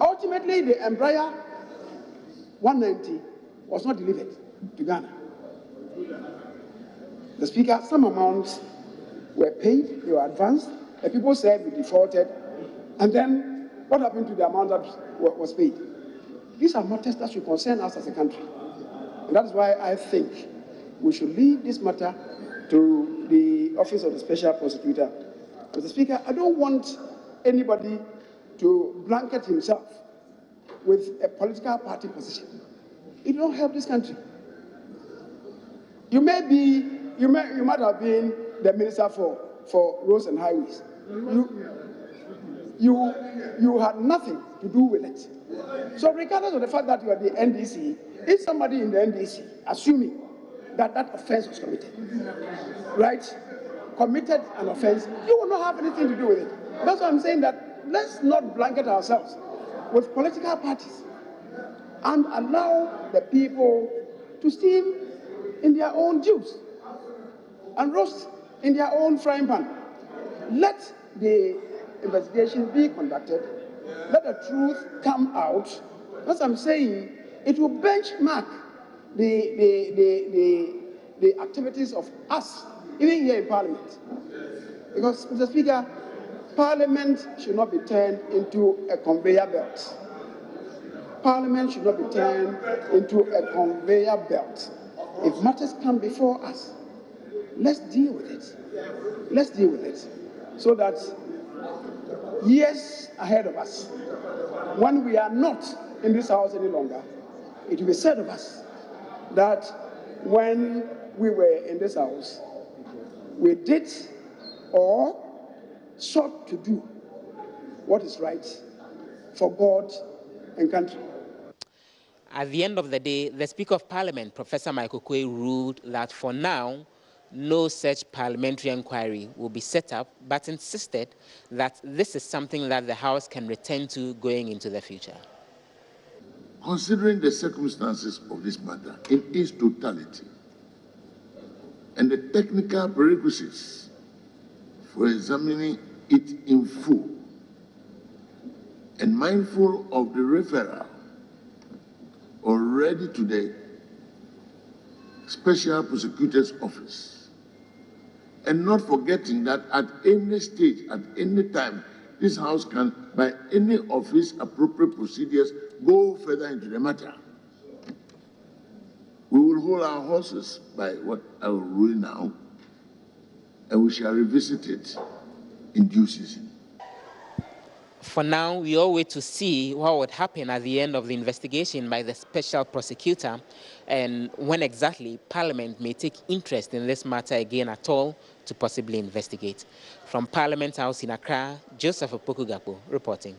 ultimately, the Embraer 190 was not delivered to Ghana. The Speaker, some amounts were paid, they were advanced, the people said we defaulted, and then what happened to the amount that was paid? These are matters that should concern us as a country. And that is why I think we should leave this matter to the Office of the Special Prosecutor. Mr. Speaker, I don't want anybody to blanket himself with a political party position. It don't help this country. You might have been the Minister for Roads and Highways. You had nothing to do with it. So regardless of the fact that you are the NDC, if somebody in the NDC, assuming that that offense was committed, right, committed an offense, you will not have anything to do with it. That's why I'm saying that let's not blanket ourselves with political parties and allow the people to steam in their own juice and roast in their own frying pan. Let the investigation be conducted. Let the truth come out. As I'm saying, it will benchmark the activities of us, even here in Parliament. Because, Mr. Speaker, Parliament should not be turned into a conveyor belt. Parliament should not be turned into a conveyor belt. If matters come before us, let's deal with it. Let's deal with it so that years ahead of us, when we are not in this house any longer, it will be said of us that when we were in this house, we did or sought to do what is right for God and country. At the end of the day, the Speaker of Parliament, Professor Michael Quay, ruled that for now, no such parliamentary inquiry will be set up, but insisted that this is something that the House can return to going into the future. Considering the circumstances of this matter in its totality and the technical prerequisites for examining it in full, and mindful of the referral already to the Special Prosecutor's Office, and not forgetting that at any stage, at any time, this House can, by any of its appropriate procedures, go further into the matter. We will hold our horses by what I will rule now, and we shall revisit it in due season. For now, we all wait to see what would happen at the end of the investigation by the special prosecutor and when exactly Parliament may take interest in this matter again at all to possibly investigate. From Parliament House in Accra, Joseph Opoku-Gakpo reporting.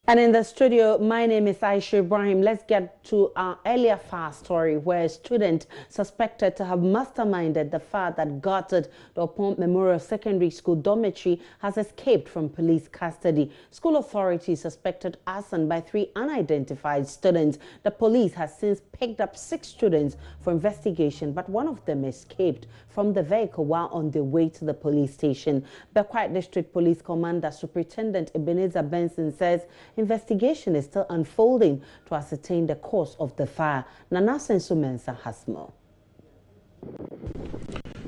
And in the studio, my name is Aisha Ibrahim. Let's get to our earlier fast story where a student suspected to have masterminded the fire that gutted the Opon Memorial Secondary School dormitory has escaped from police custody. School authorities suspected arson by 3 unidentified students. The police has since picked up 6 students for investigation, but one of them escaped from the vehicle while on their way to the police station. Bekwai District Police Commander Superintendent Ebenezer Benson says investigation is still unfolding to ascertain the cause of the fire. Nana Sensumensa has more.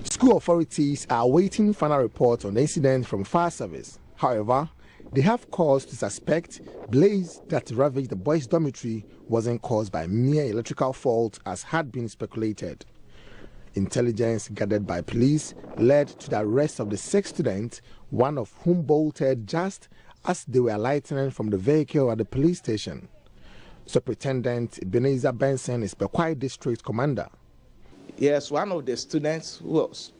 School authorities are awaiting final reports on the incident from fire service. However, they have cause to suspect blaze that ravaged the boys' dormitory wasn't caused by mere electrical fault as had been speculated. Intelligence gathered by police led to the arrest of the 6 students, one of whom bolted just as they were alighting from the vehicle at the police station. Superintendent Ebenezer Benson is Bekwai District Commander. Yes, one of the students who was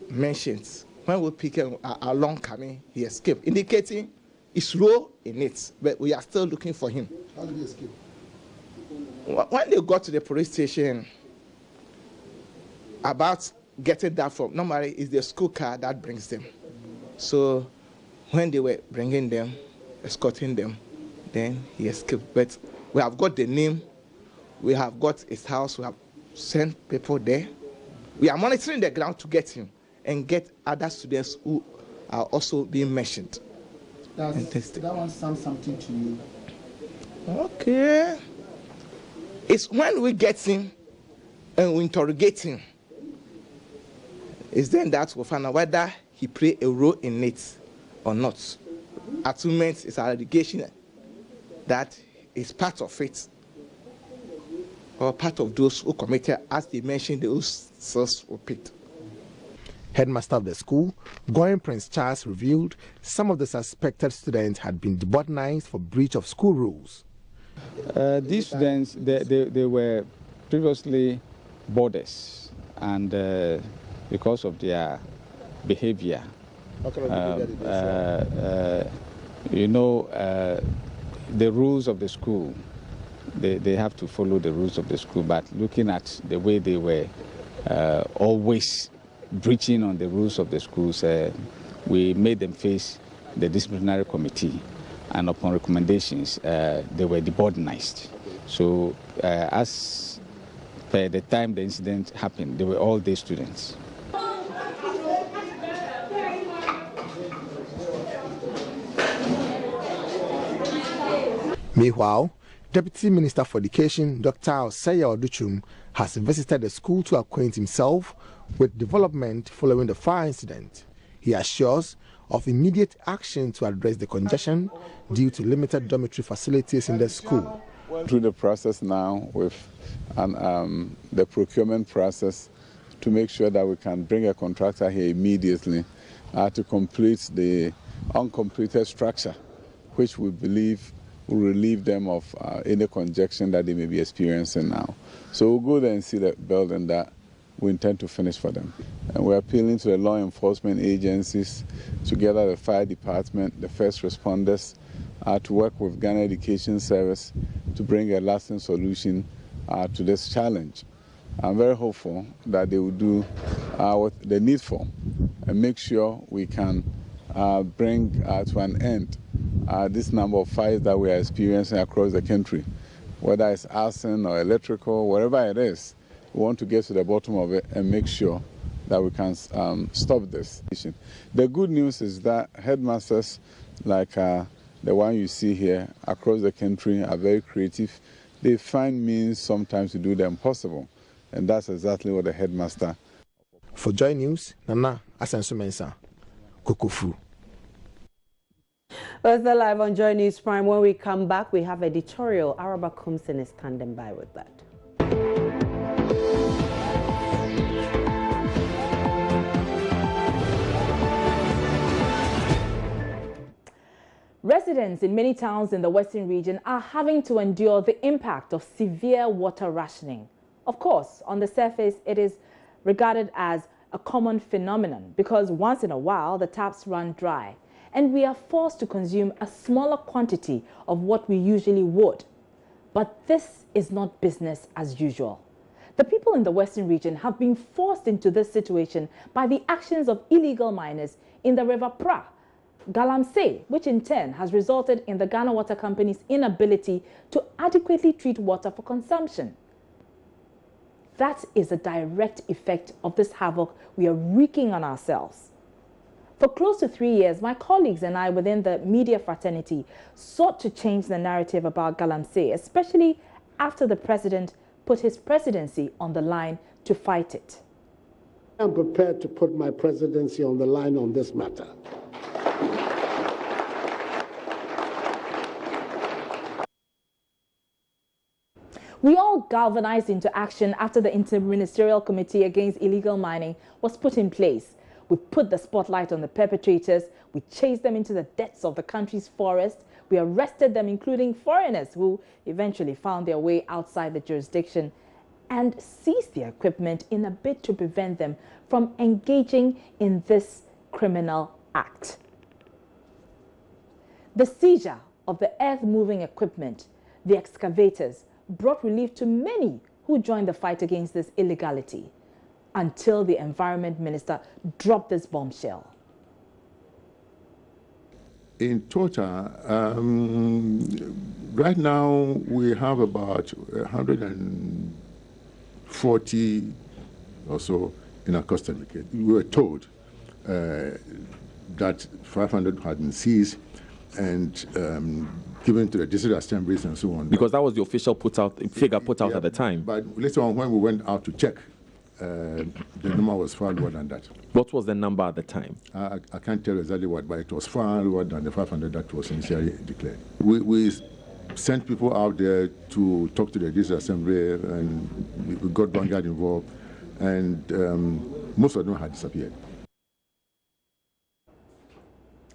mentioned, when we picked him along coming, he escaped, indicating his role in it, but we are still looking for him. How did he escape? When they got to the police station, about getting that from, normally it's the school car that brings them. So when they were bringing them, escorting them, then he escaped. But we have got the name, we have got his house, we have sent people there. We are monitoring the ground to get him and get other students who are also being mentioned. That one sounds something to you. Okay. It's when we get him and we interrogate him, it's then that we'll find out whether he played a role in it or not. Attunement is an allegation that is part of it, or part of those who committed, as they mentioned, those cells were picked. Headmaster of the school, Goyen Prince Charles, revealed some of the suspected students had been deboardized for breach of school rules. These students, they were previously boarders, and because of their behavior, the rules of the school, they have to follow the rules of the school, but looking at the way they were always breaching on the rules of the schools, we made them face the disciplinary committee, and upon recommendations, they were deboardized. So as per the time the incident happened, they were all day students. Meanwhile, Deputy Minister for Education, Dr. Osaya Oduchum, has visited the school to acquaint himself with development following the fire incident. He assures of immediate action to address the congestion due to limited dormitory facilities in the school. Through the process now with the procurement process to make sure that we can bring a contractor here immediately to complete the uncompleted structure, which we believe will relieve them of any congestion that they may be experiencing now. So we'll go there and see the building that we intend to finish for them. And we're appealing to the law enforcement agencies, together the fire department, the first responders, to work with Ghana Education Service to bring a lasting solution to this challenge. I'm very hopeful that they will do what they need for and make sure we can bring to an end this number of fires that we are experiencing across the country. Whether it's arson or electrical, whatever it is, we want to get to the bottom of it and make sure that we can stop this. The good news is that headmasters like the one you see here across the country are very creative. They find means sometimes to do the impossible, and that's exactly what the headmaster. For Joy News, Nana Asensu Mensah, Kokofu. Well, it's live on Joy News Prime. When we come back, we have editorial. Araba Kumsin is standing by with that. Residents in many towns in the Western region are having to endure the impact of severe water rationing. Of course, on the surface, it is regarded as a common phenomenon because once in a while, the taps run dry and we are forced to consume a smaller quantity of what we usually would. But this is not business as usual. The people in the Western region have been forced into this situation by the actions of illegal miners in the River Pra, Galamsey, which in turn has resulted in the Ghana Water Company's inability to adequately treat water for consumption. That is a direct effect of this havoc we are wreaking on ourselves. For close to 3 years, my colleagues and I within the media fraternity sought to change the narrative about Galamsey, especially after the president put his presidency on the line to fight it. I'm prepared to put my presidency on the line on this matter. We all galvanized into action after the Interministerial Committee Against Illegal Mining was put in place. We put the spotlight on the perpetrators, we chased them into the depths of the country's forest, we arrested them, including foreigners who eventually found their way outside the jurisdiction, and seized their equipment in a bid to prevent them from engaging in this criminal act. The seizure of the earth-moving equipment, the excavators, brought relief to many who joined the fight against this illegality until the Environment Minister dropped this bombshell. In total, right now we have about 140 or so in our custody. We were told that 500 had been seized and given to the district assemblies and so on. Because that was the official figure put out at the time. But later on, when we went out to check, the number was far lower than that. What was the number at the time? I can't tell exactly what, but it was far lower than the 500 that was initially declared. We sent people out there to talk to the district assembly, and we got Vanguard involved, and most of them had disappeared.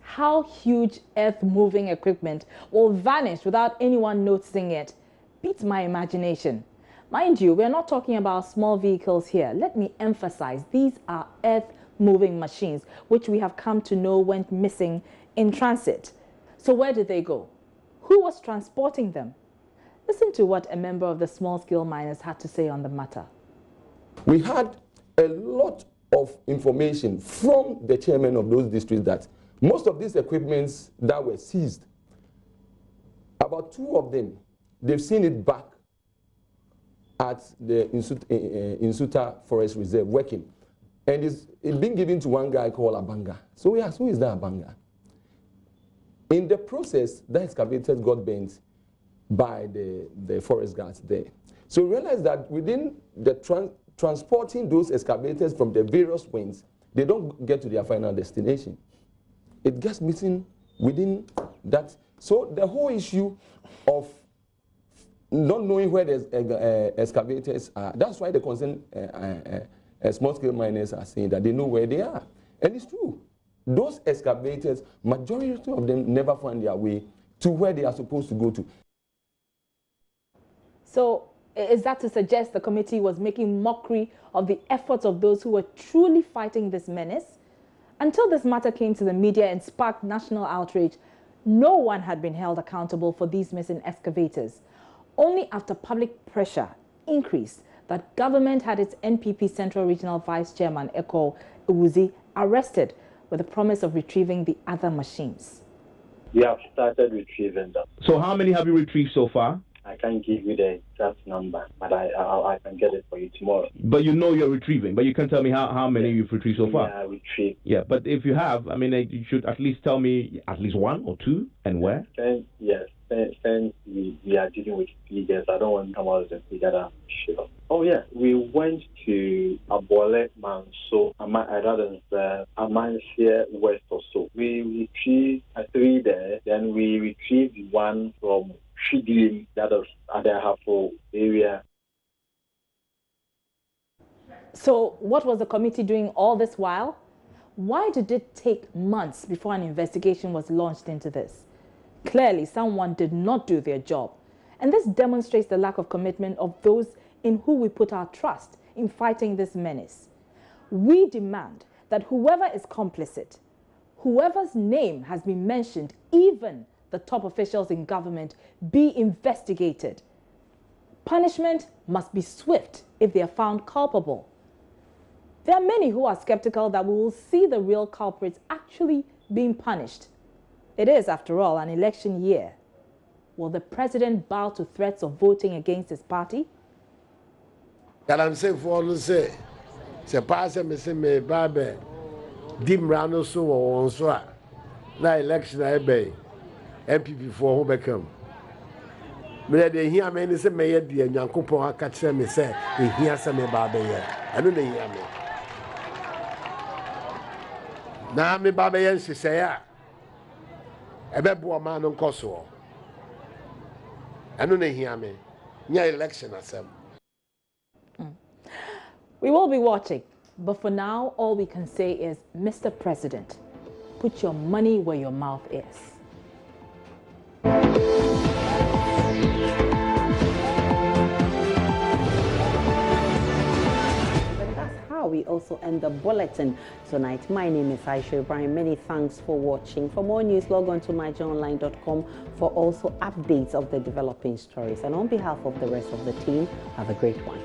How huge earth-moving equipment will vanish without anyone noticing it beats my imagination. Mind you, we're not talking about small vehicles here. Let me emphasize, these are earth-moving machines, which we have come to know went missing in transit. So where did they go? Who was transporting them? Listen to what a member of the small-scale miners had to say on the matter. We had a lot of information from the chairman of those districts that most of these equipments that were seized, about 2 of them, they've seen it back at the Insuta Forest Reserve working. And it's been given to one guy called Abanga. So we asked, who is that Abanga? In the process, the excavators got bent by the forest guards there. So we realized that within the transporting those excavators from the various wings, they don't get to their final destination. It gets missing within that. So the whole issue of not knowing where the excavators are, that's why the concerned small-scale miners are saying that they know where they are. And it's true. Those excavators, majority of them never find their way to where they are supposed to go to. So is that to suggest the committee was making mockery of the efforts of those who were truly fighting this menace? Until this matter came to the media and sparked national outrage, no one had been held accountable for these missing excavators. Only after public pressure increased that government had its NPP Central Regional Vice Chairman, Eko Ewuzi, arrested with the promise of retrieving the other machines. We have started retrieving them. So how many have you retrieved so far? I can't give you the exact number, but I can get it for you tomorrow. But you know you're retrieving, but you can't tell me how many you've retrieved so far. Yeah, retrieved. Yeah, but if you have, I mean, you should at least tell me at least one or two, and where? Yes, since we are dealing with figures, I don't want to come out with a figure that I'm sure. Oh yeah, we went to Abole Manso, Amansia West or so. We retrieved 3 there, then we retrieved 1 from Shidim, that was at the Hafo area. So what was the committee doing all this while? Why did it take months before an investigation was launched into this? Clearly, someone did not do their job. And this demonstrates the lack of commitment of those in who we put our trust in fighting this menace. We demand that whoever is complicit, whoever's name has been mentioned, even the top officials in government, be investigated. Punishment must be swift if they are found culpable. There are many who are skeptical that we will see the real culprits actually being punished. It is, after all, an election year. Will the president bow to threats of voting against his party? That I'm saying for all say, pass me say me babe, dim rano so on so na election I be. MPP for who become. But they hear me say me the Nyankopon aka kire me say e hia say me ba be ye. I don't hear me. Na me ba be ye nsese ya. Ebe bo ma no nkoso. I don't hear me. Nya election asem. We will be watching, but for now all we can say is, Mr. President, put your money where your mouth is. We also end the bulletin tonight. My name is Aisha Ibrahim. Many thanks for watching. For more news, log on to myjournline.com for also updates of the developing stories. And on behalf of the rest of the team, have a great one.